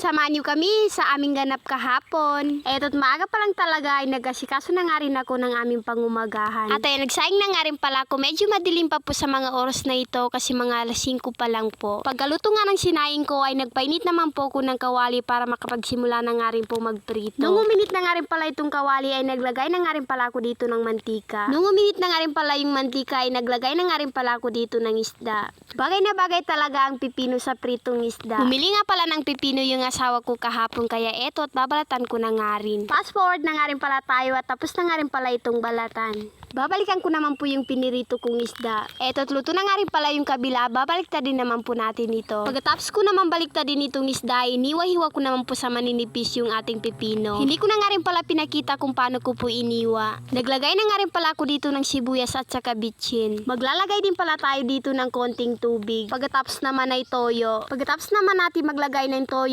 samahan niyo kami sa aming ganap kahapon. Eto't maaga pa lang talaga ay nag-asikaso na nga rin ako ng aming pangumagahan. At ay nagsaing na nga rin pala ako. Medyo madilim pa po sa mga oras na ito kasi mga alas 5 pa lang po. Pagkaluto nga ng sinaing ko ay nagpainit naman po ko ng kawali para makapagsimula na nga rin po magprito. Nung uminit na nga rin pala itong kawali ay naglagay na nga rin pala ako dito ng mantika. Nung uminit na nga rin pala yung mantika ay naglagay na nga rin pala ako dito ng isda. Bagay na bagay talaga ang pipino sa pritong isda. Bumili nga pala ng pipino yung asawa ko kahapon kaya eto at babalatan ko na nga rin. Fast forward na nga rin pala tayo at tapos na nga rin pala itong balatan. Babalikan ko naman po yung pinirito kong isda. Eto, luto na nga rin pala yung kabila. Babaliktad din naman po natin ito. Pagkatapos ko naman baliktad din itong isda, iniwa-hiwa ko naman po sa maninipis yung ating pipino. Hindi ko na nga rin pala pinakita kung paano ko po iniwa. Naglagay na nga rin pala ako dito ng sibuyas at saka bitchin. Maglalagay din pala tayo dito ng konting tubig. Pagkatapos naman ay toyo. Pagkatapos naman natin maglagay ng toyo,